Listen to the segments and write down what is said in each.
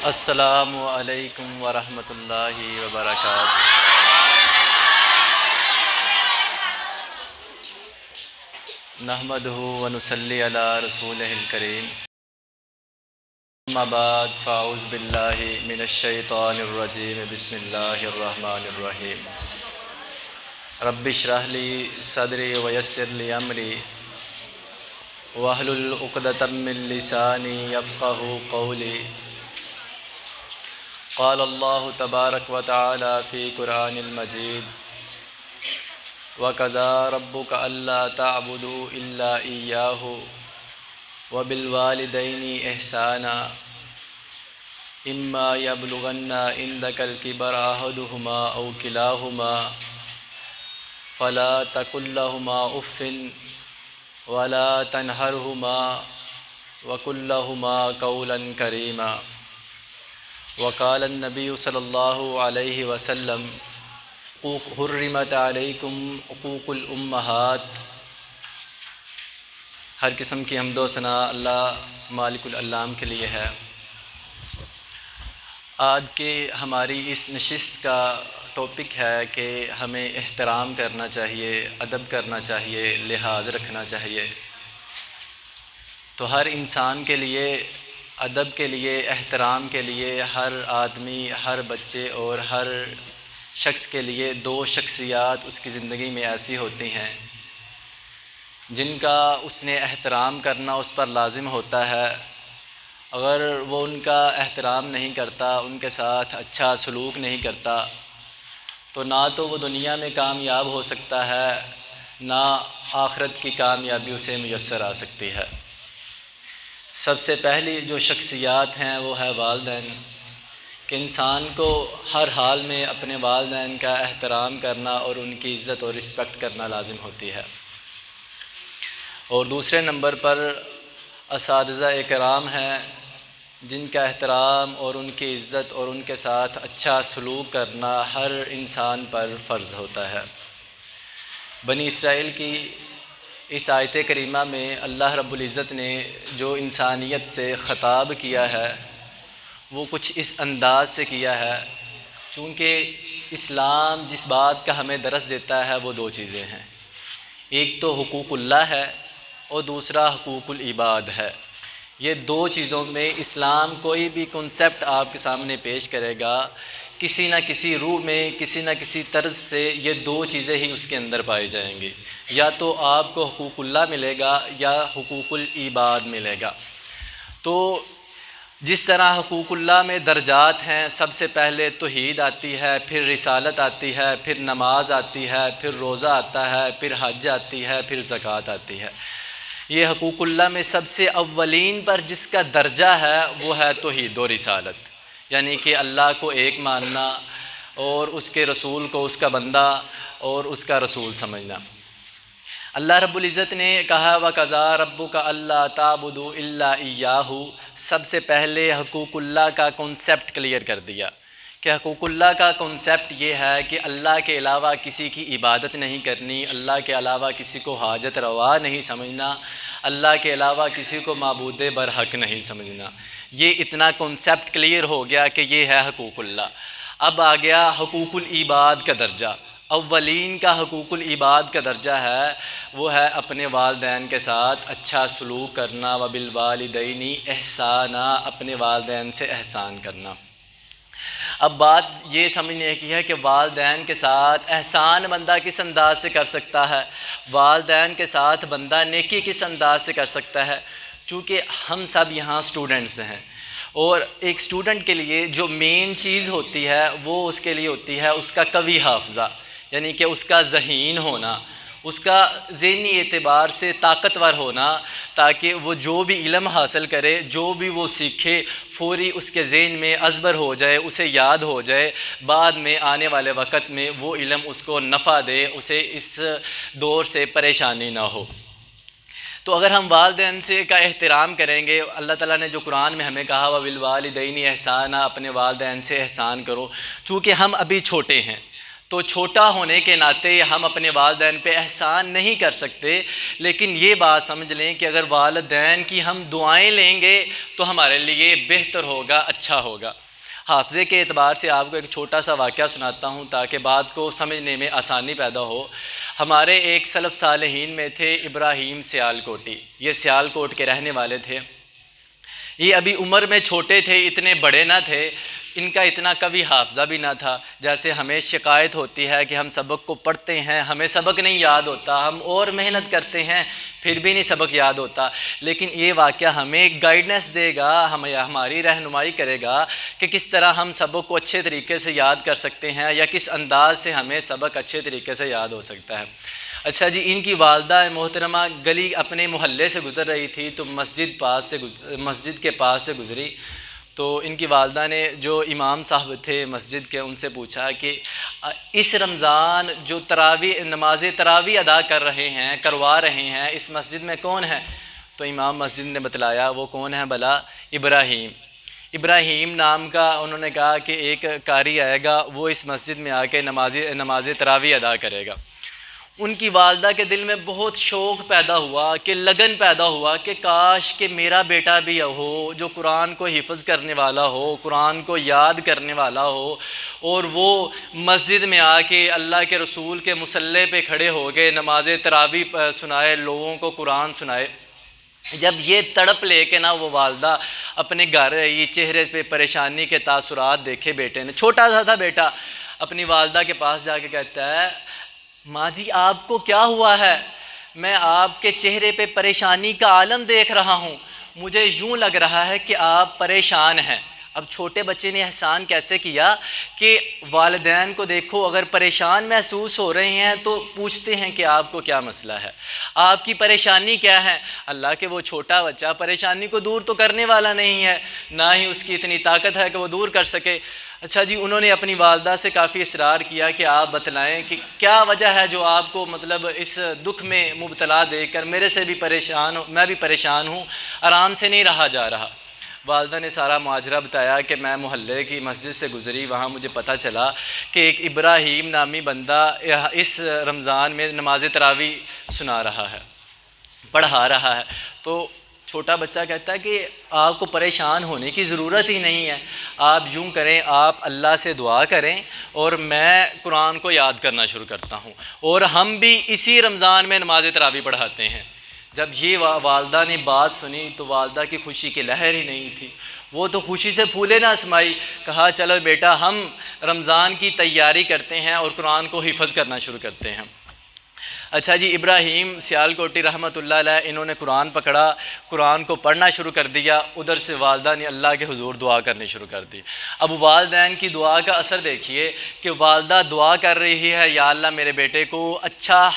السلام علیکم ورحمۃ اللہ وبرکاتہ۔ نحمدہ ونصلی علی رسولہ الکریم، اما بعد فاعوذ باللہ من الشیطان الرجیم، بسم اللہ الرحمن الرحیم۔ رب اشرح لی صدری ویسر لی امری واحلل عقدۃ من لسانی یفقہوا قولی۔ قال اللہ تبارک و تعالی فی قرآن المجید، وَقَضَىٰ رَبُّكَ أَلَّا تَعْبُدُوا إِلَّا إِيَّاهُ وَبِالْوَالِدَيْنِ إِحْسَانًا إِمَّا يَبْلُغَنَّ عِندَكَ الْكِبَرَ أَحَدُهُمَا أَوْ كِلَاهُمَا فَلَا تَقُل لَّهُمَا أُفٍّ وَلَا تَنْهَرْهُمَا وَقُل لَّهُمَا قَوْلًا كَرِيمًا۔ وقال النبی صلی اللہ علیہ وسلم، حرمت علیکم حقوق الامہات۔ ہر قسم کی حمد و ثنا اللہ مالک الانام کے لیے ہے۔ آج کے ہماری اس نشست کا ٹاپک ہے کہ ہمیں احترام کرنا چاہیے، ادب کرنا چاہیے، لحاظ رکھنا چاہیے۔ تو ہر انسان کے لیے، ادب کے لیے، احترام کے لیے، ہر آدمی، ہر بچے اور ہر شخص کے لیے دو شخصیات اس کی زندگی میں ایسی ہوتی ہیں جن کا اس نے احترام کرنا اس پر لازم ہوتا ہے۔ اگر وہ ان کا احترام نہیں کرتا، ان کے ساتھ اچھا سلوک نہیں کرتا، تو نہ تو وہ دنیا میں کامیاب ہو سکتا ہے، نہ آخرت کی کامیابی اسے میسر آ سکتی ہے۔ سب سے پہلی جو شخصیات ہیں وہ ہے والدین، کہ انسان کو ہر حال میں اپنے والدین کا احترام کرنا اور ان کی عزت اور رسپیکٹ کرنا لازم ہوتی ہے۔ اور دوسرے نمبر پر اساتذہ اکرام ہیں، جن کا احترام اور ان کی عزت اور ان کے ساتھ اچھا سلوک کرنا ہر انسان پر فرض ہوتا ہے۔ بنی اسرائیل کی اس آیت کریمہ میں اللہ رب العزت نے جو انسانیت سے خطاب کیا ہے وہ کچھ اس انداز سے کیا ہے، چونکہ اسلام جس بات کا ہمیں درس دیتا ہے وہ دو چیزیں ہیں، ایک تو حقوق اللہ ہے اور دوسرا حقوق العباد ہے۔ یہ دو چیزوں میں اسلام کوئی بھی کنسیپٹ آپ کے سامنے پیش کرے گا، کسی نہ کسی روح میں، کسی نہ کسی طرز سے یہ دو چیزیں ہی اس کے اندر پائی جائیں گی، یا تو آپ کو حقوق اللہ ملے گا یا حقوق العباد ملے گا۔ تو جس طرح حقوق اللہ میں درجات ہیں، سب سے پہلے توحید آتی ہے، پھر رسالت آتی ہے، پھر نماز آتی ہے، پھر روزہ آتا ہے، پھر حج آتی ہے، پھر زکوٰۃ آتی ہے۔ یہ حقوق اللہ میں سب سے اولین پر جس کا درجہ ہے وہ ہے توحید و رسالت، یعنی کہ اللہ کو ایک ماننا اور اس کے رسول کو اس کا بندہ اور اس کا رسول سمجھنا۔ اللہ رب العزت نے کہا وَقَضَىٰ رَبُّكَ أَلَّا تَعْبُدُوا إِلَّا إِيَّاهُ، سب سے پہلے حقوق اللہ کا کنسیپٹ کلیئر کر دیا کہ حقوق اللہ کا کنسیپٹ یہ ہے کہ اللہ کے علاوہ کسی کی عبادت نہیں کرنی، اللہ کے علاوہ کسی کو حاجت روا نہیں سمجھنا، اللہ کے علاوہ کسی کو معبود برحق نہیں سمجھنا۔ یہ اتنا کنسیپٹ کلیئر ہو گیا کہ یہ ہے حقوق اللہ۔ اب آ گیا حقوق العباد کا درجہ۔ اولین کا حقوق العباد کا درجہ ہے وہ ہے اپنے والدین کے ساتھ اچھا سلوک کرنا، وبالوالدین احسانا، اپنے والدین سے احسان کرنا۔ اب بات یہ سمجھنے کی ہے کہ والدین کے ساتھ احسان بندہ کس انداز سے کر سکتا ہے، والدین کے ساتھ بندہ نیکی کس انداز سے کر سکتا ہے، چونکہ ہم سب یہاں سٹوڈنٹس ہیں، اور ایک سٹوڈنٹ کے لیے جو مین چیز ہوتی ہے وہ اس کے لیے ہوتی ہے اس کا قوی حافظہ، یعنی کہ اس کا ذہین ہونا، اس کا ذہنی اعتبار سے طاقتور ہونا، تاکہ وہ جو بھی علم حاصل کرے، جو بھی وہ سیکھے، فوری اس کے ذہن میں ازبر ہو جائے، اسے یاد ہو جائے، بعد میں آنے والے وقت میں وہ علم اس کو نفع دے، اسے اس دور سے پریشانی نہ ہو۔ تو اگر ہم والدین سے کا احترام کریں گے، اللہ تعالیٰ نے جو قرآن میں ہمیں کہا وَبِالْوَالِدَيْنِ احسانا، اپنے والدین سے احسان کرو، چونکہ ہم ابھی چھوٹے ہیں تو چھوٹا ہونے کے ناطے ہم اپنے والدین پہ احسان نہیں کر سکتے، لیکن یہ بات سمجھ لیں کہ اگر والدین کی ہم دعائیں لیں گے تو ہمارے لیے بہتر ہوگا، اچھا ہوگا۔ حافظے کے اعتبار سے آپ کو ایک چھوٹا سا واقعہ سناتا ہوں تاکہ بات کو سمجھنے میں آسانی پیدا ہو۔ ہمارے ایک سلف صالحین میں تھے ابراہیم سیالکوٹی، یہ سیالکوٹ کے رہنے والے تھے۔ یہ ابھی عمر میں چھوٹے تھے، اتنے بڑے نہ تھے، ان کا اتنا کبھی حافظہ بھی نہ تھا۔ جیسے ہمیں شکایت ہوتی ہے کہ ہم سبق کو پڑھتے ہیں، ہمیں سبق نہیں یاد ہوتا، ہم اور محنت کرتے ہیں پھر بھی نہیں سبق یاد ہوتا، لیکن یہ واقعہ ہمیں گائیڈنس دے گا، ہماری رہنمائی کرے گا کہ کس طرح ہم سبق کو اچھے طریقے سے یاد کر سکتے ہیں یا کس انداز سے ہمیں سبق اچھے طریقے سے یاد ہو سکتا ہے۔ اچھا جی، ان کی والدہ محترمہ گلی اپنے محلے سے گزر رہی تھی تو مسجد کے پاس سے گزری، تو ان کی والدہ نے جو امام صاحب تھے مسجد کے ان سے پوچھا کہ اس رمضان جو نماز تراویح ادا کروا رہے ہیں اس مسجد میں کون ہے؟ تو امام مسجد نے بتلایا وہ کون ہے بھلا؟ ابراہیم نام کا، انہوں نے کہا کہ ایک قاری آئے گا وہ اس مسجد میں آ کے نماز تراویح ادا کرے گا۔ ان کی والدہ کے دل میں بہت شوق پیدا ہوا، کہ لگن پیدا ہوا کہ کاش کہ میرا بیٹا بھی ہو جو قرآن کو حفظ کرنے والا ہو، قرآن کو یاد کرنے والا ہو، اور وہ مسجد میں آ کے اللہ کے رسول کے مصلی پہ کھڑے ہو کے نماز تراویح سنائے، لوگوں کو قرآن سنائے۔ جب یہ تڑپ لے کے نا وہ والدہ اپنے گھر یہ چہرے پہ پریشانی کے تاثرات دیکھے بیٹے نے، چھوٹا سا تھا بیٹا، اپنی والدہ کے پاس جا کے کہتا ہے ماں جی آپ کو کیا ہوا ہے؟ میں آپ کے چہرے پہ پریشانی کا عالم دیکھ رہا ہوں، مجھے یوں لگ رہا ہے کہ آپ پریشان ہیں۔ اب چھوٹے بچے نے احسان کیسے کیا کہ والدین کو دیکھو اگر پریشان محسوس ہو رہے ہیں تو پوچھتے ہیں کہ آپ کو کیا مسئلہ ہے، آپ کی پریشانی کیا ہے؟ اللہ کے وہ چھوٹا بچہ پریشانی کو دور تو کرنے والا نہیں ہے، نہ ہی اس کی اتنی طاقت ہے کہ وہ دور کر سکے۔ اچھا جی، انہوں نے اپنی والدہ سے کافی اصرار کیا کہ آپ بتلائیں کہ کیا وجہ ہے جو آپ کو مطلب اس دکھ میں مبتلا دیکھ کر میں بھی پریشان ہوں، آرام سے نہیں رہا جا رہا۔ والدہ نے سارا ماجرا بتایا کہ میں محلے کی مسجد سے گزری، وہاں مجھے پتہ چلا کہ ایک ابراہیم نامی بندہ اس رمضان میں نماز تراویح سنا رہا ہے، پڑھا رہا ہے۔ تو چھوٹا بچہ کہتا ہے کہ آپ کو پریشان ہونے کی ضرورت ہی نہیں ہے، آپ یوں کریں، آپ اللہ سے دعا کریں اور میں قرآن کو یاد کرنا شروع کرتا ہوں، اور ہم بھی اسی رمضان میں نماز تراویح پڑھاتے ہیں۔ جب یہ والدہ نے بات سنی تو والدہ کی خوشی کی لہر ہی نہیں تھی، وہ تو خوشی سے پھولے نہ سمائی، کہا چلو بیٹا ہم رمضان کی تیاری کرتے ہیں اور قرآن کو حفظ کرنا شروع کرتے ہیں۔ اچھا جی، ابراہیم سیالکوٹی رحمۃ اللہ علیہ انہوں نے قرآن پکڑا، قرآن کو پڑھنا شروع کر دیا، ادھر سے والدہ نے اللہ کے حضور دعا کرنی شروع کر دی۔ اب والدین کی دعا کا اثر دیکھیے کہ والدہ دعا کر رہی ہے یا اللہ میرے بیٹے کو اچھا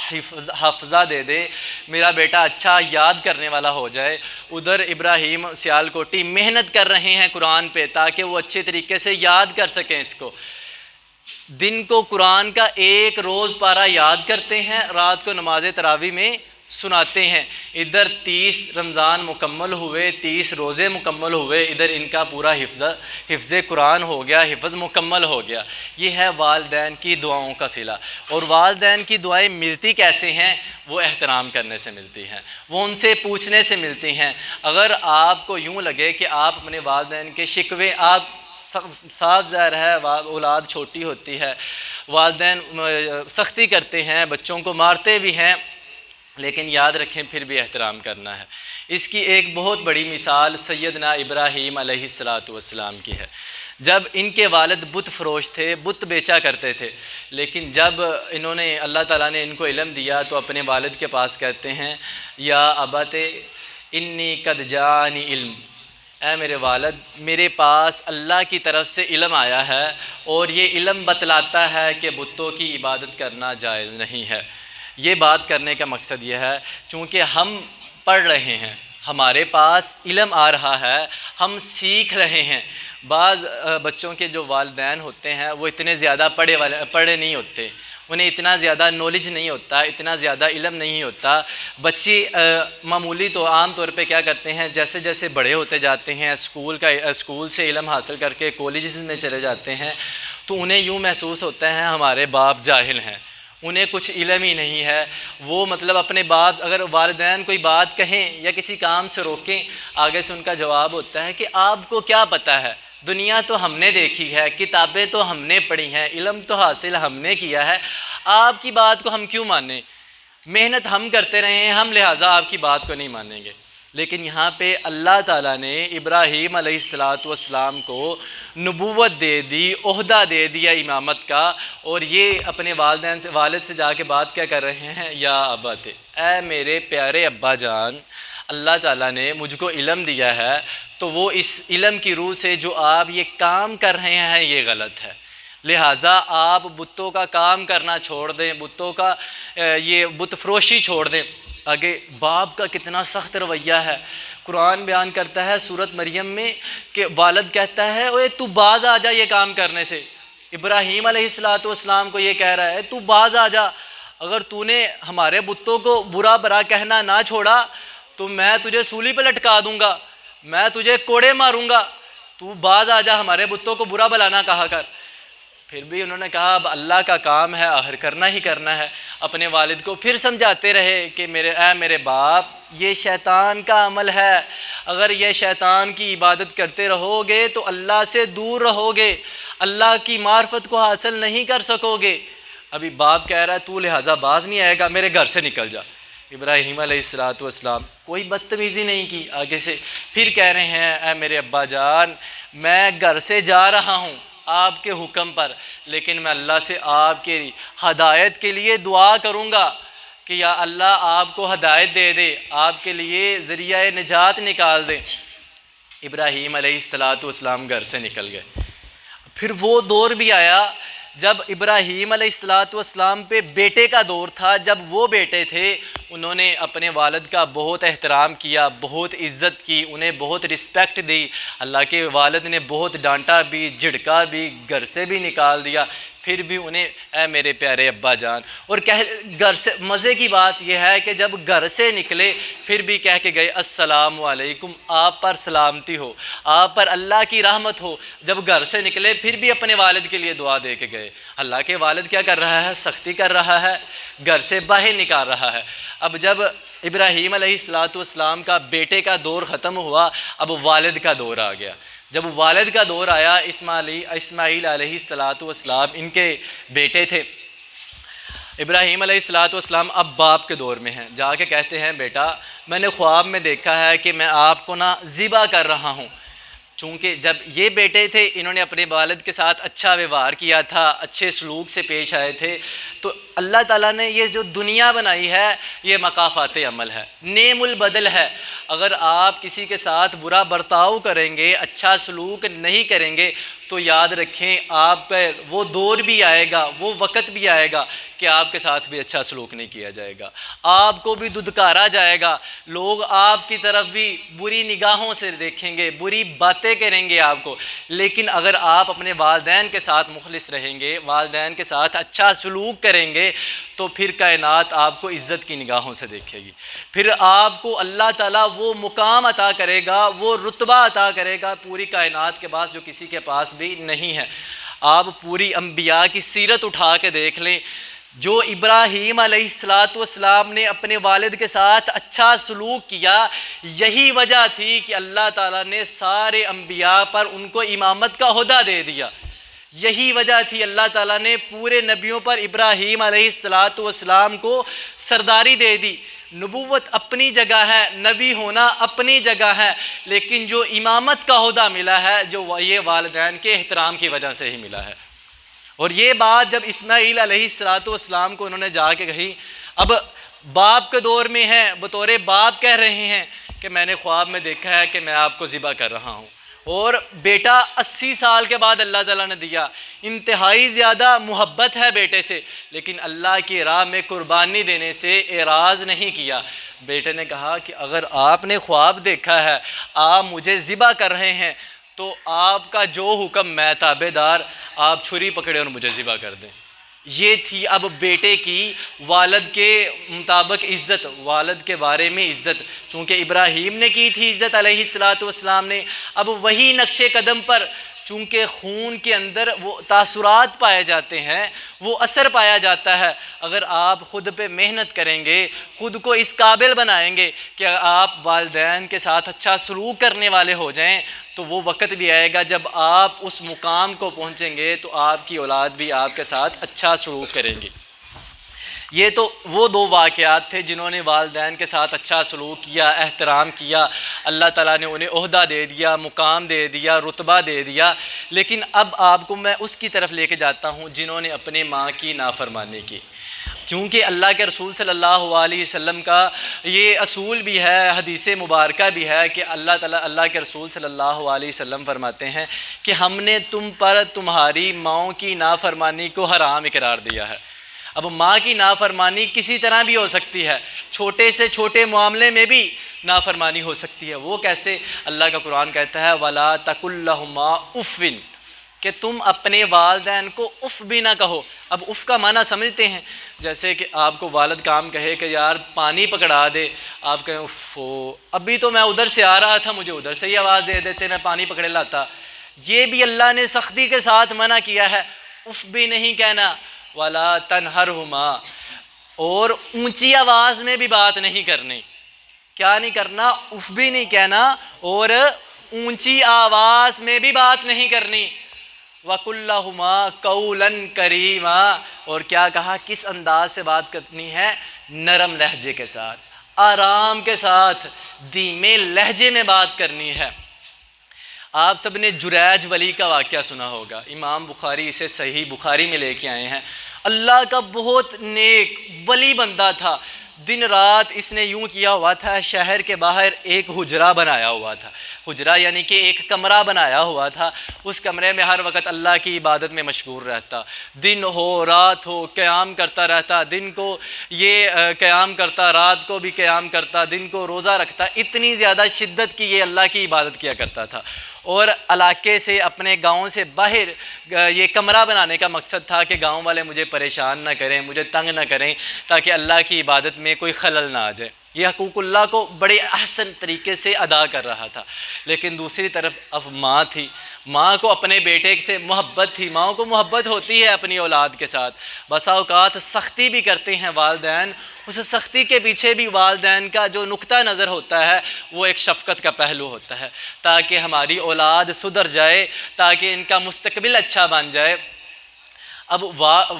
حافظہ دے دے، میرا بیٹا اچھا یاد کرنے والا ہو جائے، ادھر ابراہیم سیالکوٹی محنت کر رہے ہیں قرآن پہ تاکہ وہ اچھے طریقے سے یاد کر سکیں اس کو۔ دن کو قرآن کا ایک روز پارہ یاد کرتے ہیں، رات کو نماز تراویح میں سناتے ہیں۔ ادھر 30 رمضان مکمل ہوئے، 30 روزے مکمل ہوئے، ادھر ان کا پورا حفظ قرآن ہو گیا، حفظ مکمل ہو گیا۔ یہ ہے والدین کی دعاؤں کا صلہ۔ اور والدین کی دعائیں ملتی کیسے ہیں؟ وہ احترام کرنے سے ملتی ہیں، وہ ان سے پوچھنے سے ملتی ہیں۔ اگر آپ کو یوں لگے کہ آپ اپنے والدین کے شکوے، آپ صاف ظاہر ہے اولاد چھوٹی ہوتی ہے، والدین سختی کرتے ہیں، بچوں کو مارتے بھی ہیں، لیکن یاد رکھیں پھر بھی احترام کرنا ہے۔ اس کی ایک بہت بڑی مثال سیدنا ابراہیم علیہ السلام کی ہے۔ جب ان کے والد بت فروش تھے، بت بیچا کرتے تھے، لیکن جب انہوں نے اللہ تعالیٰ نے ان کو علم دیا تو اپنے والد کے پاس کہتے ہیں یا ابت انی قد جانی علم، اے میرے والد میرے پاس اللہ کی طرف سے علم آیا ہے اور یہ علم بتلاتا ہے کہ بتوں کی عبادت کرنا جائز نہیں ہے۔ یہ بات کرنے کا مقصد یہ ہے چونکہ ہم پڑھ رہے ہیں، ہمارے پاس علم آ رہا ہے، ہم سیکھ رہے ہیں۔ بعض بچوں کے جو والدین ہوتے ہیں وہ اتنے زیادہ پڑھے نہیں ہوتے، انہیں اتنا زیادہ نالج نہیں ہوتا، اتنا زیادہ علم نہیں ہوتا۔ بچے معمولی تو عام طور پہ کیا کرتے ہیں، جیسے جیسے بڑے ہوتے جاتے ہیں، اسکول سے علم حاصل کر کے کالجز میں چلے جاتے ہیں، تو انہیں یوں محسوس ہوتا ہے ہمارے باپ جاہل ہیں، انہیں کچھ علم ہی نہیں ہے۔ وہ مطلب اپنے باپ، اگر والدین کوئی بات کہیں یا کسی کام سے روکیں، آگے سے ان کا جواب ہوتا ہے کہ آپ کو کیا پتہ ہے، دنیا تو ہم نے دیکھی ہے، کتابیں تو ہم نے پڑھی ہیں، علم تو حاصل ہم نے کیا ہے، آپ کی بات کو ہم کیوں مانیں، محنت ہم کرتے رہے ہیں، ہم لہٰذا آپ کی بات کو نہیں مانیں گے۔ لیکن یہاں پہ اللہ تعالیٰ نے ابراہیم علیہ السلام کو نبوت دے دی، عہدہ دے دیا امامت کا، اور یہ اپنے والد سے جا کے بات کیا کر رہے ہیں، یا ابت، اے میرے پیارے ابا جان، اللہ تعالیٰ نے مجھ کو علم دیا ہے، تو وہ اس علم کی روح سے جو آپ یہ کام کر رہے ہیں یہ غلط ہے، لہٰذا آپ بتوں کا کام کرنا چھوڑ دیں، بتوں کا یہ بت فروشی چھوڑ دیں۔ آگے باپ کا کتنا سخت رویہ ہے، قرآن بیان کرتا ہے سورۃ مریم میں کہ والد کہتا ہے اوے تو باز آ جا یہ کام کرنے سے، ابراہیم علیہ السلام کو یہ کہہ رہا ہے تو باز آ جا، اگر تو نے ہمارے بتوں کو برا برا کہنا نہ چھوڑا تو میں تجھے سولی پہ لٹکا دوں گا، میں تجھے کوڑے ماروں گا، تو باز آ جا، ہمارے بتوں کو برا بلا نہ کہا کر۔ پھر بھی انہوں نے کہا اب اللہ کا کام ہے، آخر کرنا ہی کرنا ہے۔ اپنے والد کو پھر سمجھاتے رہے کہ میرے باپ، یہ شیطان کا عمل ہے، اگر یہ شیطان کی عبادت کرتے رہو گے تو اللہ سے دور رہو گے، اللہ کی معرفت کو حاصل نہیں کر سکو گے۔ ابھی باپ کہہ رہا ہے تو لہٰذا باز نہیں آئے گا، میرے گھر سے نکل جا۔ ابراہیم علیہ السلام کوئی بدتمیزی نہیں کی، آگے سے پھر کہہ رہے ہیں اے میرے ابا جان، میں گھر سے جا رہا ہوں آپ کے حکم پر، لیکن میں اللہ سے آپ کی ہدایت کے لیے دعا کروں گا کہ یا اللہ آپ کو ہدایت دے دے، آپ کے لیے ذریعہ نجات نکال دے۔ ابراہیم علیہ السلام گھر سے نکل گئے۔ پھر وہ دور بھی آیا جب ابراہیم علیہ السلام پہ بیٹے کا دور تھا، جب وہ بیٹے تھے انہوں نے اپنے والد کا بہت احترام کیا، بہت عزت کی، انہیں بہت رسپیکٹ دی۔ اللہ کے والد نے بہت ڈانٹا بھی، جھڑکا بھی، گھر سے بھی نکال دیا، پھر بھی انہیں اے میرے پیارے ابا جان، اور گھر سے مزے کی بات یہ ہے کہ جب گھر سے نکلے پھر بھی کہہ کے گئے السلام علیکم، آپ پر سلامتی ہو، آپ پر اللہ کی رحمت ہو۔ جب گھر سے نکلے پھر بھی اپنے والد کے لیے دعا دے کے گئے۔ اللہ کے والد کیا کر رہا ہے، سختی کر رہا ہے، گھر سے باہر نکال رہا ہے۔ اب جب ابراہیم علیہ السلام کا بیٹے کا دور ختم ہوا، اب والد کا دور آ گیا۔ جب والد کا دور آیا، اسماعیل علیہ السلام ان کے بیٹے تھے۔ ابراہیم علیہ السلام اب باپ کے دور میں ہیں، جا کے کہتے ہیں بیٹا میں نے خواب میں دیکھا ہے کہ میں آپ کو ذبح کر رہا ہوں۔ چونکہ جب یہ بیٹے تھے انہوں نے اپنے والد کے ساتھ اچھا ویوہار کیا تھا، اچھے سلوک سے پیش آئے تھے، تو اللہ تعالیٰ نے یہ جو دنیا بنائی ہے یہ مکافات عمل ہے، نعم البدل ہے۔ اگر آپ کسی کے ساتھ برا برتاؤ کریں گے، اچھا سلوک نہیں کریں گے تو یاد رکھیں آپ پر وہ دور بھی آئے گا، وہ وقت بھی آئے گا کہ آپ کے ساتھ بھی اچھا سلوک نہیں کیا جائے گا، آپ کو بھی دھتکارا جائے گا، لوگ آپ کی طرف بھی بری نگاہوں سے دیکھیں گے، بری باتیں کریں گے آپ کو۔ لیکن اگر آپ اپنے والدین کے ساتھ مخلص رہیں گے، والدین کے ساتھ اچھا سلوک کریں گے تو پھر کائنات آپ کو عزت کی نگاہوں سے دیکھے گی، پھر آپ کو اللہ تعالیٰ وہ مقام عطا کرے گا، وہ رتبہ عطا کرے گا پوری کائنات کے پاس جو کسی کے پاس بھی نہیں ہے۔ آپ پوری انبیاء کی سیرت اٹھا کے دیکھ لیں، جو ابراہیم علیہ السلام نے اپنے والد کے ساتھ اچھا سلوک کیا، یہی وجہ تھی کہ اللہ تعالیٰ نے سارے انبیاء پر ان کو امامت کا عہدہ دے دیا، یہی وجہ تھی اللہ تعالیٰ نے پورے نبیوں پر ابراہیم علیہ السلام کو سرداری دے دی۔ نبوت اپنی جگہ ہے، نبی ہونا اپنی جگہ ہے، لیکن جو امامت کا عہدہ ملا ہے جو یہ والدین کے احترام کی وجہ سے ہی ملا ہے۔ اور یہ بات جب اسماعیل علیہ السلام کو انہوں نے جا کے کہی، اب باپ کے دور میں ہیں، بطور باپ کہہ رہے ہیں کہ میں نے خواب میں دیکھا ہے کہ میں آپ کو ذبح کر رہا ہوں، اور بیٹا 80 سال کے بعد اللہ تعالیٰ نے دیا، انتہائی زیادہ محبت ہے بیٹے سے، لیکن اللہ کی راہ میں قربانی دینے سے اعراض نہیں کیا۔ بیٹے نے کہا کہ اگر آپ نے خواب دیکھا ہے، آپ مجھے ذبح کر رہے ہیں، تو آپ کا جو حکم میں تابع دار، آپ چھری پکڑے اور مجھے ذبح کر دیں۔ یہ تھی اب بیٹے کی والد کے مطابق عزت، والد کے بارے میں عزت، چونکہ ابراہیم نے کی تھی عزت علیہ السلام نے، اب وہی نقش قدم پر چونکہ خون کے اندر وہ تاثرات پائے جاتے ہیں، وہ اثر پایا جاتا ہے۔ اگر آپ خود پہ محنت کریں گے، خود کو اس قابل بنائیں گے کہ آپ والدین کے ساتھ اچھا سلوک کرنے والے ہو جائیں، تو وہ وقت بھی آئے گا جب آپ اس مقام کو پہنچیں گے تو آپ کی اولاد بھی آپ کے ساتھ اچھا سلوک کریں گی۔ یہ تو وہ دو واقعات تھے جنہوں نے والدین کے ساتھ اچھا سلوک کیا، احترام کیا، اللہ تعالیٰ نے انہیں عہدہ دے دیا، مقام دے دیا، رتبہ دے دیا۔ لیکن اب آپ کو میں اس کی طرف لے کے جاتا ہوں جنہوں نے اپنے ماں کی نافرمانی کی، کیونکہ اللہ کے رسول صلی اللہ علیہ وسلم کا یہ اصول بھی ہے، حدیث مبارکہ بھی ہے کہ اللہ کے رسول صلی اللہ علیہ وسلم فرماتے ہیں کہ ہم نے تم پر تمہاری ماؤں کی نافرمانی کو حرام قرار دیا ہے۔ اب ماں کی نافرمانی کسی طرح بھی ہو سکتی ہے، چھوٹے سے چھوٹے معاملے میں بھی نافرمانی ہو سکتی ہے۔ وہ کیسے؟ اللہ کا قرآن کہتا ہے وَلَا تَقُل لَهُمَا اُفٍّ، کہ تم اپنے والدین کو اف بھی نہ کہو۔ اب اف کا معنی سمجھتے ہیں، جیسے کہ آپ کو والد کام کہے کہ یار پانی پکڑا دے، آپ کہیں اف، ابھی تو میں ادھر سے آ رہا تھا، مجھے ادھر سے ہی آواز دے دیتے، میں پانی پکڑے لاتا۔ یہ بھی اللہ نے سختی کے ساتھ منع کیا ہے، اف بھی نہیں کہنا، وَلَا تَنْهَرْهُمَا، اور اونچی آواز میں بھی بات نہیں کرنی۔ کیا نہیں کرنا؟ اف بھی نہیں کہنا اور اونچی آواز میں بھی بات نہیں کرنی۔ وَقُلْ لَهُمَا قَوْلًا كَرِيمًا، اور کیا کہا؟ کس انداز سے بات کرنی ہے؟ نرم لہجے کے ساتھ، آرام کے ساتھ، دھیمے لہجے میں بات کرنی ہے۔ آپ سب نے جریج ولی کا واقعہ سنا ہوگا، امام بخاری اسے صحیح بخاری میں لے کے آئے ہیں۔ اللہ کا بہت نیک ولی بندہ تھا، دن رات اس نے یوں کیا ہوا تھا، شہر کے باہر ایک حجرہ بنایا ہوا تھا، حجرہ یعنی کہ ایک کمرہ بنایا ہوا تھا، اس کمرے میں ہر وقت اللہ کی عبادت میں مشغول رہتا، دن ہو رات ہو قیام کرتا رہتا، دن کو یہ قیام کرتا، رات کو بھی قیام کرتا، دن کو روزہ رکھتا، اتنی زیادہ شدت کی یہ اللہ کی عبادت کیا کرتا تھا۔ اور علاقے سے، اپنے گاؤں سے باہر یہ کمرہ بنانے کا مقصد تھا کہ گاؤں والے مجھے پریشان نہ کریں، مجھے تنگ نہ کریں، تاکہ اللہ کی عبادت میں کوئی خلل نہ آ جائے۔ یہ حقوق اللہ کو بڑے احسن طریقے سے ادا کر رہا تھا۔ لیکن دوسری طرف اب ماں تھی، ماں کو اپنے بیٹے سے محبت تھی، ماں کو محبت ہوتی ہے اپنی اولاد کے ساتھ، بسا اوقات سختی بھی کرتے ہیں والدین، اس سختی کے پیچھے بھی والدین کا جو نقطہ نظر ہوتا ہے وہ ایک شفقت کا پہلو ہوتا ہے، تاکہ ہماری اولاد سدھر جائے، تاکہ ان کا مستقبل اچھا بن جائے۔ اب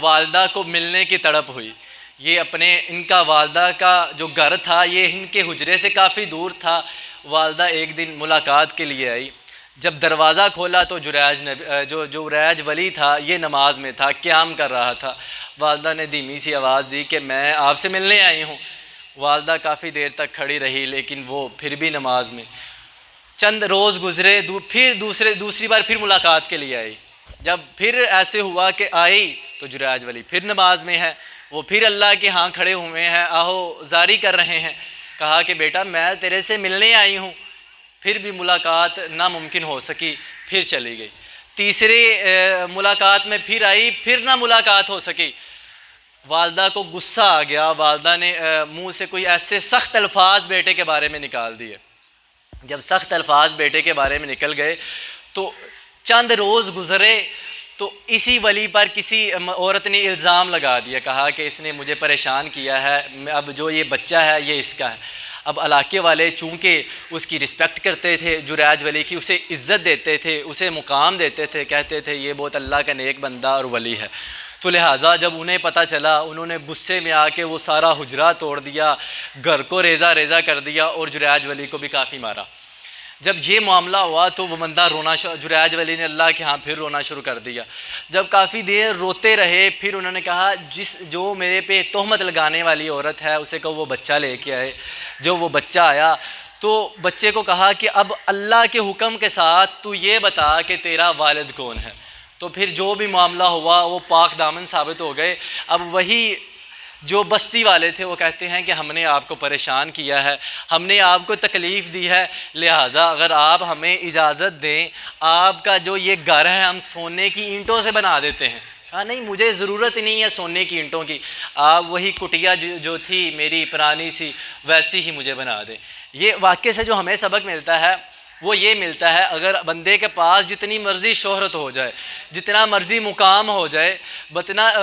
والدہ کو ملنے کی تڑپ ہوئی، یہ ان کا والدہ کا جو گھر تھا یہ ان کے حجرے سے کافی دور تھا۔ والدہ ایک دن ملاقات کے لیے آئی، جب دروازہ کھولا تو جریج ولی تھا یہ نماز میں تھا، قیام کر رہا تھا۔ والدہ نے دھیمی سی آواز دی کہ میں آپ سے ملنے آئی ہوں۔ والدہ کافی دیر تک کھڑی رہی، لیکن وہ پھر بھی نماز میں۔ چند روز گزرے، پھر دوسری بار پھر ملاقات کے لیے آئی۔ جب پھر ایسے ہوا کہ آئی تو جریج ولی پھر نماز میں ہے، وہ پھر اللہ کے ہاں کھڑے ہوئے ہیں، آہو زاری کر رہے ہیں۔ کہا کہ بیٹا میں تیرے سے ملنے آئی ہوں، پھر بھی ملاقات ناممکن ہو سکی، پھر چلی گئی۔ تیسری ملاقات میں پھر آئی، پھر نہ ملاقات ہو سکی۔ والدہ کو غصہ آ گیا، والدہ نے منہ سے کوئی ایسے سخت الفاظ بیٹے کے بارے میں نکال دیے۔ جب سخت الفاظ بیٹے کے بارے میں نکل گئے تو چند روز گزرے تو اسی ولی پر کسی عورت نے الزام لگا دیا، کہا کہ اس نے مجھے پریشان کیا ہے، اب جو یہ بچہ ہے یہ اس کا ہے۔ اب علاقے والے چونکہ اس کی رسپیکٹ کرتے تھے، جریج ولی کی اسے عزت دیتے تھے، اسے مقام دیتے تھے، کہتے تھے یہ بہت اللہ کا نیک بندہ اور ولی ہے، تو لہٰذا جب انہیں پتہ چلا، انہوں نے غصے میں آ کے وہ سارا حجرہ توڑ دیا، گھر کو ریزہ ریزہ کر دیا اور جریج ولی کو بھی کافی مارا۔ جب یہ معاملہ ہوا تو وہ بندہ جریج ولی نے اللہ کے ہاں پھر رونا شروع کر دیا۔ جب کافی دیر روتے رہے، پھر انہوں نے کہا جو میرے پہ تہمت لگانے والی عورت ہے اسے کہو وہ بچہ لے کے آئے۔ جو وہ بچہ آیا تو بچے کو کہا کہ اب اللہ کے حکم کے ساتھ تو یہ بتا کہ تیرا والد کون ہے۔ تو پھر جو بھی معاملہ ہوا وہ پاک دامن ثابت ہو گئے۔ اب وہی جو بستی والے تھے وہ کہتے ہیں کہ ہم نے آپ کو پریشان کیا ہے، ہم نے آپ کو تکلیف دی ہے، لہٰذا اگر آپ ہمیں اجازت دیں آپ کا جو یہ گھر ہے ہم سونے کی اینٹوں سے بنا دیتے ہیں۔ کہا نہیں مجھے ضرورت نہیں ہے سونے کی اینٹوں کی، آپ وہی کٹیا جو تھی میری پرانی سی ویسی ہی مجھے بنا دیں۔ یہ واقعے سے جو ہمیں سبق ملتا ہے وہ یہ ملتا ہے اگر بندے کے پاس جتنی مرضی شہرت ہو جائے، جتنا مرضی مقام ہو جائے،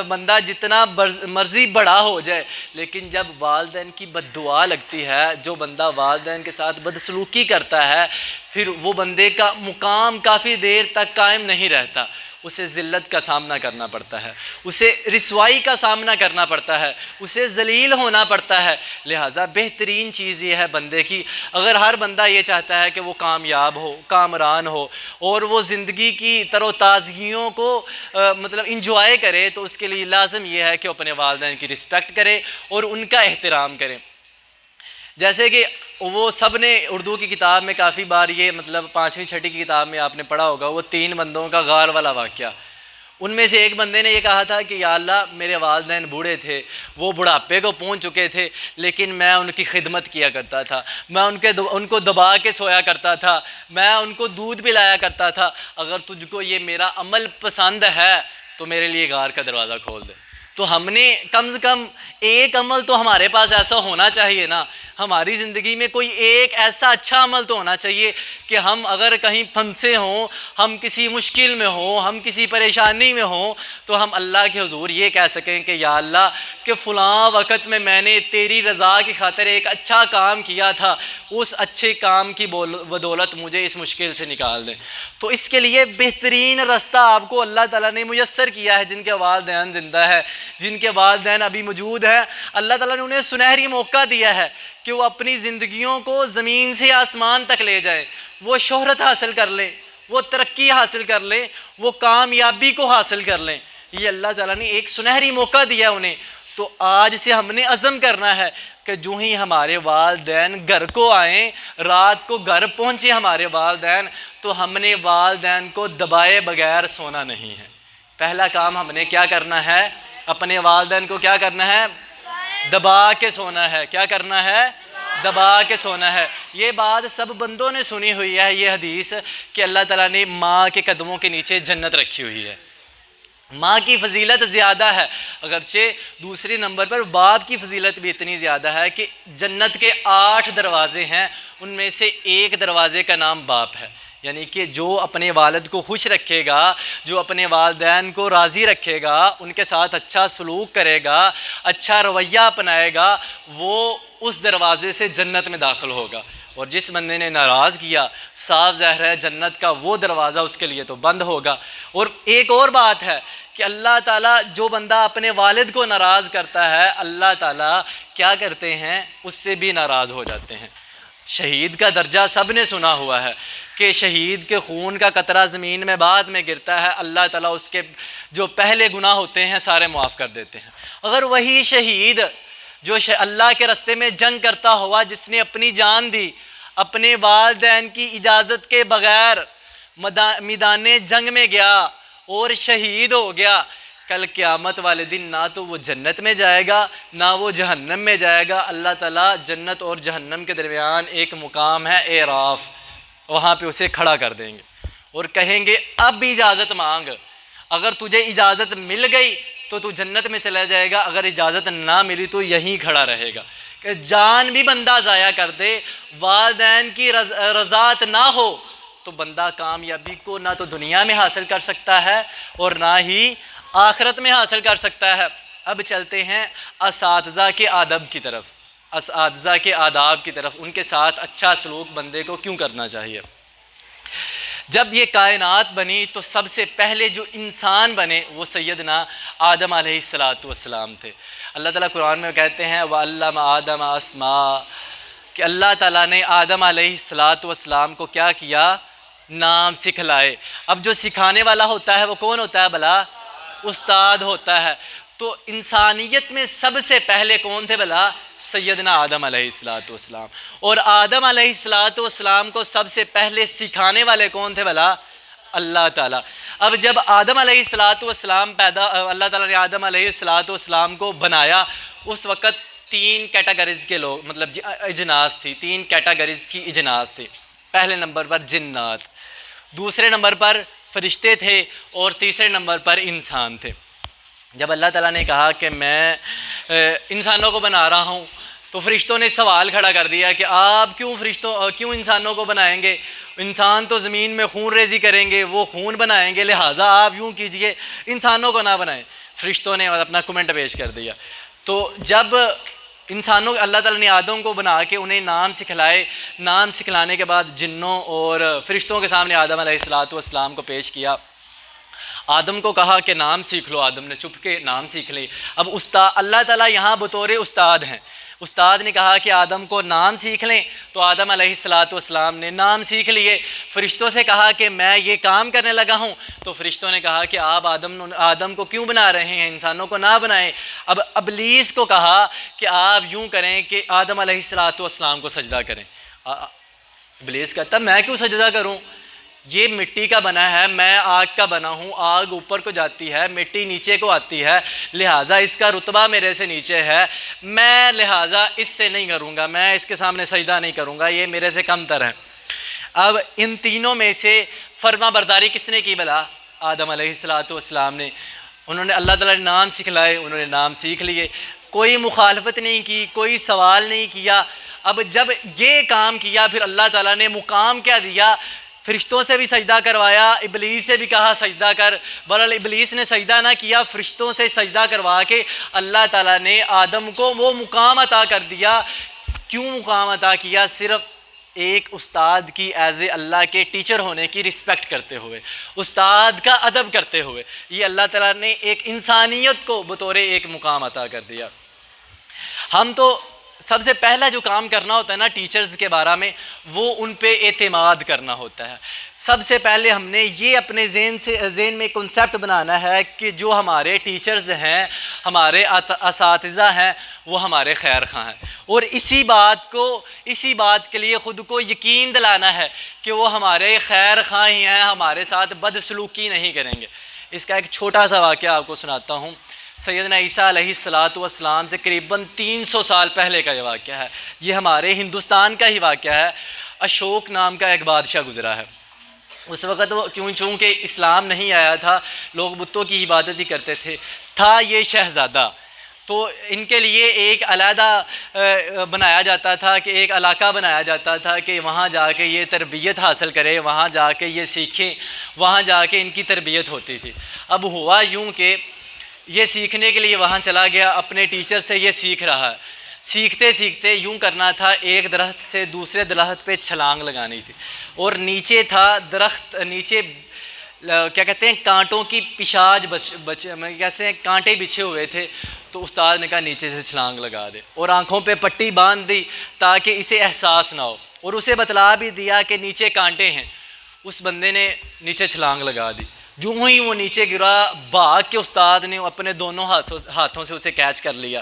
بندہ جتنا مرضی بڑا ہو جائے، لیکن جب والدین کی بد دعا لگتی ہے، جو بندہ والدین کے ساتھ بدسلوکی کرتا ہے، پھر وہ بندے کا مقام کافی دیر تک قائم نہیں رہتا، اسے ذلت کا سامنا کرنا پڑتا ہے، اسے رسوائی کا سامنا کرنا پڑتا ہے، اسے ذلیل ہونا پڑتا ہے۔ لہٰذا بہترین چیز یہ ہے بندے کی، اگر ہر بندہ یہ چاہتا ہے کہ وہ کامیاب ہو، کامران ہو، اور وہ زندگی کی تر و تازگیوں کو مطلب انجوائے کرے، تو اس کے لیے لازم یہ ہے کہ وہ اپنے والدین کی رسپیکٹ کرے اور ان کا احترام کرے۔ جیسے کہ وہ سب نے اردو کی کتاب میں کافی بار یہ مطلب 5ویں 6ٹھی کی کتاب میں آپ نے پڑھا ہوگا، وہ 3 بندوں کا غار والا واقعہ۔ ان میں سے ایک بندے نے یہ کہا تھا کہ یا اللہ میرے والدین بوڑھے تھے، وہ بڑھاپے کو پہنچ چکے تھے، لیکن میں ان کی خدمت کیا کرتا تھا، میں ان کو دبا کے سویا کرتا تھا، میں ان کو دودھ پلایا کرتا تھا، اگر تجھ کو یہ میرا عمل پسند ہے تو میرے لیے غار کا دروازہ کھول دے۔ تو ہم نے کم سے کم ایک عمل تو ہمارے پاس ایسا ہونا چاہیے نا، ہماری زندگی میں کوئی ایک ایسا اچھا عمل تو ہونا چاہیے کہ ہم اگر کہیں پھنسے ہوں، ہم کسی مشکل میں ہوں، ہم کسی پریشانی میں ہوں، تو ہم اللہ کے حضور یہ کہہ سکیں کہ یا اللہ کہ فلاں وقت میں نے تیری رضا کی خاطر ایک اچھا کام کیا تھا، اس اچھے کام کی بدولت مجھے اس مشکل سے نکال دیں۔ تو اس کے لیے بہترین رستہ آپ کو اللہ تعالیٰ نے میسر کیا ہے، جن کے والدین زندہ ہے، جن کے والدین ابھی موجود ہیں، اللہ تعالیٰ نے انہیں سنہری موقع دیا ہے کہ وہ اپنی زندگیوں کو زمین سے آسمان تک لے جائیں، وہ شہرت حاصل کر لیں، وہ ترقی حاصل کر لیں، وہ کامیابی کو حاصل کر لیں۔ یہ اللہ تعالیٰ نے ایک سنہری موقع دیا انہیں۔ تو آج سے ہم نے عزم کرنا ہے کہ جو ہی ہمارے والدین گھر کو آئیں، رات کو گھر پہنچے ہمارے والدین، تو ہم نے والدین کو دبائے بغیر سونا نہیں ہے۔ پہلا کام ہم نے کیا کرنا ہے؟ اپنے والدین کو کیا کرنا ہے؟ دبا کے سونا ہے۔ کیا کرنا ہے؟ دبا کے سونا ہے۔ یہ بات سب بندوں نے سنی ہوئی ہے، یہ حدیث کہ اللہ تعالیٰ نے ماں کے قدموں کے نیچے جنت رکھی ہوئی ہے۔ ماں کی فضیلت زیادہ ہے، اگرچہ دوسرے نمبر پر باپ کی فضیلت بھی اتنی زیادہ ہے کہ جنت کے 8 دروازے ہیں، ان میں سے ایک دروازے کا نام باپ ہے۔ یعنی کہ جو اپنے والد کو خوش رکھے گا، جو اپنے والدین کو راضی رکھے گا، ان کے ساتھ اچھا سلوک کرے گا، اچھا رویہ اپنائے گا، وہ اس دروازے سے جنت میں داخل ہوگا۔ اور جس بندے نے ناراض کیا، صاف ظاہر ہے جنت کا وہ دروازہ اس کے لیے تو بند ہوگا۔ اور ایک اور بات ہے کہ اللہ تعالیٰ جو بندہ اپنے والد کو ناراض کرتا ہے، اللہ تعالیٰ کیا کرتے ہیں؟ اس سے بھی ناراض ہو جاتے ہیں۔ شہید کا درجہ سب نے سنا ہوا ہے کہ شہید کے خون کا قطرہ زمین میں بعد میں گرتا ہے، اللہ تعالیٰ اس کے جو پہلے گناہ ہوتے ہیں سارے معاف کر دیتے ہیں۔ اگر وہی شہید جو اللہ کے راستے میں جنگ کرتا ہوا، جس نے اپنی جان دی اپنے والدین کی اجازت کے بغیر، میدان جنگ میں گیا اور شہید ہو گیا، کل قیامت والے دن نہ تو وہ جنت میں جائے گا نہ وہ جہنم میں جائے گا۔ اللہ تعالیٰ جنت اور جہنم کے درمیان ایک مقام ہے اعراف، وہاں پہ اسے کھڑا کر دیں گے اور کہیں گے اب بھی اجازت مانگ، اگر تجھے اجازت مل گئی تو تو جنت میں چلا جائے گا، اگر اجازت نہ ملی تو یہیں کھڑا رہے گا۔ کہ جان بھی بندہ ضائع کر دے، والدین کی رضات نہ ہو تو بندہ کامیابی کو نہ تو دنیا میں حاصل کر سکتا ہے اور نہ ہی آخرت میں حاصل کر سکتا ہے۔ اب چلتے ہیں اساتذہ کے آدب کی طرف، اساتذہ کے آداب کی طرف، ان کے ساتھ اچھا سلوک بندے کو کیوں کرنا چاہیے۔ جب یہ کائنات بنی تو سب سے پہلے جو انسان بنے وہ سیدنا آدم علیہ السلام تھے۔ اللہ تعالیٰ قرآن میں کہتے ہیں وَعَلَّمَ آدَمَ أَسْمَاءَ، کہ اللہ تعالیٰ نے آدم علیہ السلام کو کیا کیا؟ نام سکھلائے۔ اب جو سکھانے والا ہوتا ہے وہ کون ہوتا ہے بھلا؟ استاد ہوتا ہے۔ تو انسانیت میں سب سے پہلے کون تھے بھلا؟ سیدنا آدم علیہ السلام۔ اور آدم علیہ السلام کو سب سے پہلے سکھانے والے کون تھے بھلا؟ اللہ تعالیٰ۔ اب جب آدم علیہ السلام اللہ تعالیٰ نے آدم علیہ السلام کو بنایا، اس وقت 3 کیٹیگریز کے لوگ مطلب اجناس تھی، 3 کیٹیگریز کی اجناس تھی۔ پہلے نمبر پر جنات، دوسرے نمبر پر فرشتے تھے اور تیسرے نمبر پر انسان تھے۔ جب اللہ تعالیٰ نے کہا کہ میں انسانوں کو بنا رہا ہوں تو فرشتوں نے سوال کھڑا کر دیا کہ آپ کیوں انسانوں کو بنائیں گے؟ انسان تو زمین میں خون ریزی کریں گے، وہ خون بنائیں گے، لہٰذا آپ یوں کیجئے، انسانوں کو نہ بنائیں۔ فرشتوں نے اپنا کمنٹ پیش کر دیا۔ تو جب اللہ تعالیٰ نے آدم کو بنا کے انہیں نام سکھلائے، نام سکھلانے کے بعد جنوں اور فرشتوں کے سامنے آدم علیہ السلام کو پیش کیا، آدم کو کہا کہ نام سیکھ لو۔ آدم نے چپ کے نام سیکھ لی۔ اب اللہ تعالیٰ یہاں بطور استاد ہیں۔ استاد نے کہا کہ آدم کو نام سیکھ لیں، تو آدم علیہ السلام نے نام سیکھ لیے۔ فرشتوں سے کہا کہ میں یہ کام کرنے لگا ہوں، تو فرشتوں نے کہا کہ آپ آدم کو کیوں بنا رہے ہیں، انسانوں کو نہ بنائیں۔ اب ابلیس کو کہا کہ آپ یوں کریں کہ آدم علیہ السلام کو سجدہ کریں۔ ابلیس کہتا میں کیوں سجدہ کروں؟ یہ مٹی کا بنا ہے، میں آگ کا بنا ہوں، آگ اوپر کو جاتی ہے، مٹی نیچے کو آتی ہے، لہٰذا اس کا رتبہ میرے سے نیچے ہے، میں لہٰذا اس سے نہیں کروں گا، میں اس کے سامنے سجدہ نہیں کروں گا، یہ میرے سے کم تر ہے۔ اب ان تینوں میں سے فرما برداری کس نے کی بھلا؟ آدم علیہ السلام نے۔ انہوں نے اللہ تعالیٰ نے نام سکھلائے، انہوں نے نام سیکھ لیے، کوئی مخالفت نہیں کی، کوئی سوال نہیں کیا۔ اب جب یہ کام کیا پھر اللہ تعالیٰ نے مقام کیا دیا؟ فرشتوں سے بھی سجدہ کروایا، ابلیس سے بھی کہا سجدہ کر، بہرحال ابلیس نے سجدہ نہ کیا، فرشتوں سے سجدہ کروا کے اللہ تعالیٰ نے آدم کو وہ مقام عطا کر دیا۔ کیوں مقام عطا کیا؟ صرف ایک استاد کی ایز اے اللہ کے ٹیچر ہونے کی رسپیکٹ کرتے ہوئے، استاد کا ادب کرتے ہوئے، یہ اللہ تعالیٰ نے ایک انسانیت کو بطور ایک مقام عطا کر دیا۔ ہم تو سب سے پہلا جو کام کرنا ہوتا ہے نا ٹیچرز کے بارے میں، وہ ان پہ اعتماد کرنا ہوتا ہے۔ سب سے پہلے ہم نے یہ اپنے ذہن میں کنسیپٹ بنانا ہے کہ جو ہمارے ٹیچرز ہیں، ہمارے اساتذہ ہیں، وہ ہمارے خیر خواہ ہیں، اور اسی بات کے لیے خود کو یقین دلانا ہے کہ وہ ہمارے خیر خواہ ہی ہیں، ہمارے ساتھ بدسلوکی نہیں کریں گے۔ اس کا ایک چھوٹا سا واقعہ آپ کو سناتا ہوں۔ سیدنا عیسیٰ علیہ السلام سے قریباً 300 سال پہلے کا یہ واقعہ ہے۔ یہ ہمارے ہندوستان کا ہی واقعہ ہے۔ اشوک نام کا ایک بادشاہ گزرا ہے۔ اس وقت وہ چونکہ اسلام نہیں آیا تھا، لوگ بتوں کی عبادت ہی کرتے تھا یہ شہزادہ، تو ان کے لیے ایک علیحدہ بنایا جاتا تھا کہ ایک علاقہ بنایا جاتا تھا کہ وہاں جا کے یہ تربیت حاصل کرے، وہاں جا کے یہ سیکھیں، وہاں جا کے ان کی تربیت ہوتی تھی۔ اب ہوا یوں کہ یہ سیکھنے کے لیے وہاں چلا گیا، اپنے ٹیچر سے یہ سیکھ رہا ہے۔ سیکھتے سیکھتے یوں کرنا تھا، ایک درخت سے دوسرے درخت پہ چھلانگ لگانی تھی، اور نیچے تھا درخت، نیچے کیا کہتے ہیں کانٹوں کی پشاج کیسے ہیں کانٹے بچھے ہوئے تھے، تو استاد نے کہا نیچے سے چھلانگ لگا دے، اور آنکھوں پہ پٹی باندھ دی تاکہ اسے احساس نہ ہو، اور اسے بتلا بھی دیا کہ نیچے کانٹے ہیں۔ اس بندے نے نیچے چھلانگ لگا دی، جو ہی وہ نیچے گرا، بھاگ کے استاد نے اپنے دونوں ہاتھوں سے اسے کیچ کر لیا۔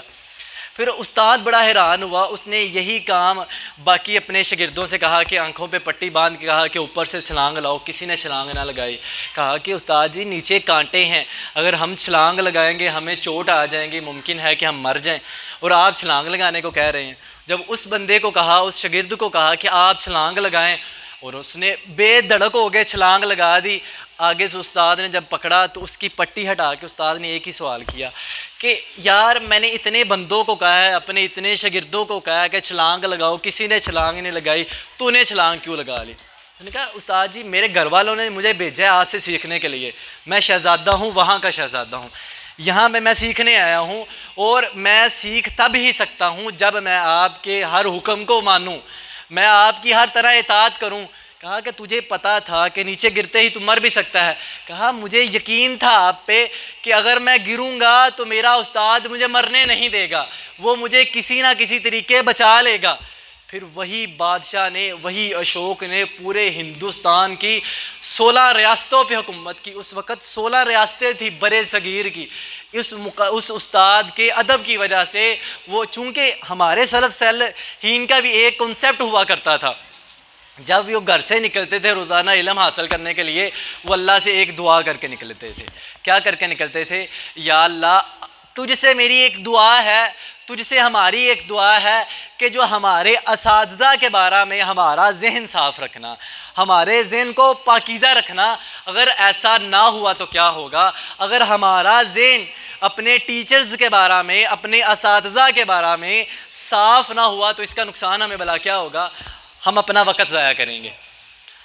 پھر استاد بڑا حیران ہوا، اس نے یہی کام باقی اپنے شاگردوں سے کہا کہ آنکھوں پہ پٹی باندھ کے کہا کہ اوپر سے چھلانگ لاؤ، کسی نے چھلانگ نہ لگائی۔ کہا کہ استاد جی نیچے کانٹے ہیں، اگر ہم چھلانگ لگائیں گے ہمیں چوٹ آ جائیں گی، ممکن ہے کہ ہم مر جائیں، اور آپ چھلانگ لگانے کو کہہ رہے ہیں۔ جب اس بندے کو کہا، اس شاگرد کو کہا کہ آپ چھلانگ لگائیں، اور اس نے بے دھڑک ہو گئے چھلانگ لگا دی، آگے سے استاد نے جب پکڑا تو اس کی پٹی ہٹا کے استاد نے ایک ہی سوال کیا کہ یار میں نے اتنے بندوں کو کہا ہے، اپنے اتنے شاگردوں کو کہا ہے کہ چھلانگ لگاؤ، کسی نے چھلانگ نہیں لگائی، تو نے چھلانگ کیوں لگا لی؟ میں نے کہا استاد جی میرے گھر والوں نے مجھے بھیجا ہے آپ سے سیکھنے کے لیے، میں شہزادہ ہوں، وہاں کا شہزادہ ہوں، یہاں میں سیکھنے آیا ہوں، اور میں سیکھ تب ہی سکتا ہوں جب میں آپ کے ہر حکم کو مانوں، میں آپ کی ہر طرح اطاعت کروں۔ کہا کہ تجھے پتا تھا کہ نیچے گرتے ہی تو مر بھی سکتا ہے؟ کہا مجھے یقین تھا آپ پہ کہ اگر میں گروں گا تو میرا استاد مجھے مرنے نہیں دے گا، وہ مجھے کسی نہ کسی طریقے بچا لے گا۔ پھر وہی بادشاہ نے، وہی اشوک نے پورے ہندوستان کی 16 ریاستوں پہ حکومت کی۔ اس وقت 16 ریاستیں تھیں برے صغیر کی۔ اس استاد کے ادب کی وجہ سے، وہ چونکہ ہمارے سلف صالحین کا بھی ایک کنسیپٹ ہوا کرتا تھا، جب وہ گھر سے نکلتے تھے روزانہ علم حاصل کرنے کے لیے، وہ اللہ سے ایک دعا کر کے نکلتے تھے۔ کیا کر کے نکلتے تھے؟ یا اللہ تجھ سے میری ایک دعا ہے، تجھ سے ہماری ایک دعا ہے کہ جو ہمارے اساتذہ کے بارے میں ہمارا ذہن صاف رکھنا، ہمارے ذہن کو پاکیزہ رکھنا۔ اگر ایسا نہ ہوا تو کیا ہوگا؟ اگر ہمارا ذہن اپنے ٹیچرز کے بارے میں، اپنے اساتذہ کے بارے میں صاف نہ ہوا تو اس کا نقصان ہمیں بھلا کیا ہوگا؟ ہم اپنا وقت ضائع کریں گے،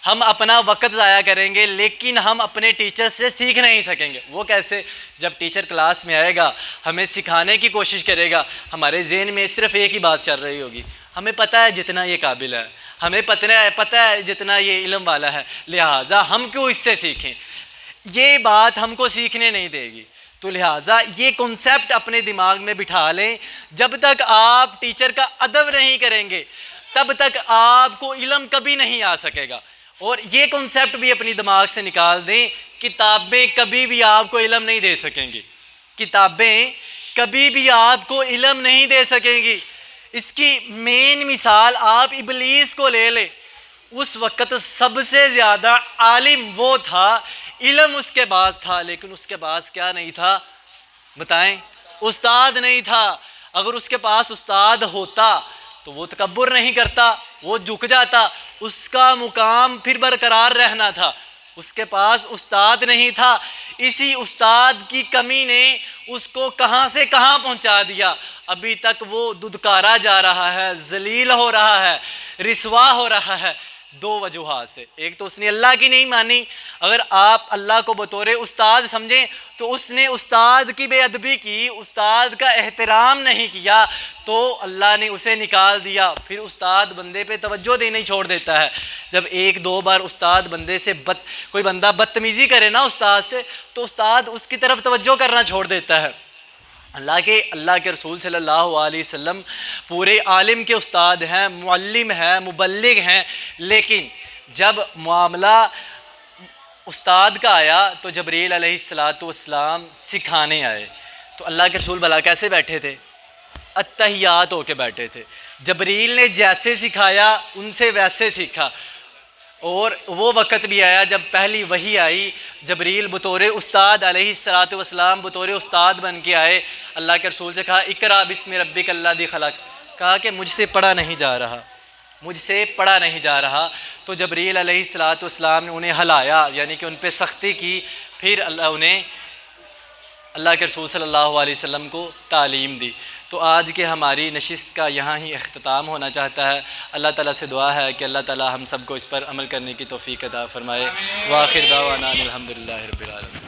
ہم اپنا وقت ضائع کریں گے، لیکن ہم اپنے ٹیچر سے سیکھ نہیں سکیں گے۔ وہ کیسے؟ جب ٹیچر کلاس میں آئے گا، ہمیں سکھانے کی کوشش کرے گا، ہمارے ذہن میں صرف ایک ہی بات چل رہی ہوگی، ہمیں پتہ ہے جتنا یہ قابل ہے، ہمیں پتہ ہے جتنا یہ علم والا ہے، لہٰذا ہم کیوں اس سے سیکھیں؟ یہ بات ہم کو سیکھنے نہیں دے گی۔ تو لہٰذا یہ کنسیپٹ اپنے دماغ میں بٹھا لیں، جب تک آپ ٹیچر کا ادب نہیں کریں گے تب تک آپ کو علم کبھی نہیں آ سکے گا۔ اور یہ کنسیپٹ بھی اپنی دماغ سے نکال دیں، کتابیں کبھی بھی آپ کو علم نہیں دے سکیں گی، کتابیں کبھی بھی آپ کو علم نہیں دے سکیں گی۔ اس کی مین مثال آپ ابلیس کو لے لیں، اس وقت سب سے زیادہ عالم وہ تھا، علم اس کے پاس تھا، لیکن اس کے پاس کیا نہیں تھا؟ بتائیں، استاد نہیں تھا۔ اگر اس کے پاس استاد ہوتا تو وہ تکبر نہیں کرتا، وہ جھک جاتا، اس کا مقام پھر برقرار رہنا تھا۔ اس کے پاس استاد نہیں تھا، اسی استاد کی کمی نے اس کو کہاں سے کہاں پہنچا دیا۔ ابھی تک وہ ددکارا جا رہا ہے، ذلیل ہو رہا ہے، رسوا ہو رہا ہے، دو وجوہات سے۔ ایک تو اس نے اللہ کی نہیں مانی، اگر آپ اللہ کو بطور استاد سمجھیں تو اس نے استاد کی بے ادبی کی، استاد کا احترام نہیں کیا تو اللہ نے اسے نکال دیا۔ پھر استاد بندے پہ توجہ دینا ہی چھوڑ دیتا ہے۔ جب ایک دو بار استاد بندے سے کوئی بندہ بدتمیزی کرے نا استاد سے تو استاد اس کی طرف توجہ کرنا چھوڑ دیتا ہے۔ اللہ کے رسول صلی اللہ علیہ وسلم پورے عالم کے استاد ہیں، معلم ہیں، مبلغ ہیں، لیکن جب معاملہ استاد کا آیا تو جبریل علیہ السلام سکھانے آئے تو اللہ کے رسول بھلا کیسے بیٹھے تھے؟ اتحیات ہو کے بیٹھے تھے۔ جبریل نے جیسے سکھایا ان سے ویسے سیکھا۔ اور وہ وقت بھی آیا جب پہلی وحی آئی، جبریل بطور استاد علیہ السلام بطور استاد بن کے آئے، اللہ کے رسول سے کہا اقرا بسم ربک الذی خلق، کہا کہ مجھ سے پڑھا نہیں جا رہا، مجھ سے پڑھا نہیں جا رہا۔ تو جبریل علیہ السلام نے انہیں ہلایا، یعنی کہ ان پہ سختی کی، پھر اللہ کے رسول صلی اللہ علیہ وسلم کو تعلیم دی۔ تو آج کے ہماری نشست کا یہاں ہی اختتام ہونا چاہتا ہے۔ اللہ تعالیٰ سے دعا ہے کہ اللہ تعالیٰ ہم سب کو اس پر عمل کرنے کی توفیق عطا فرمائے۔ وآخر دعوانا الحمدللہ رب العالمین۔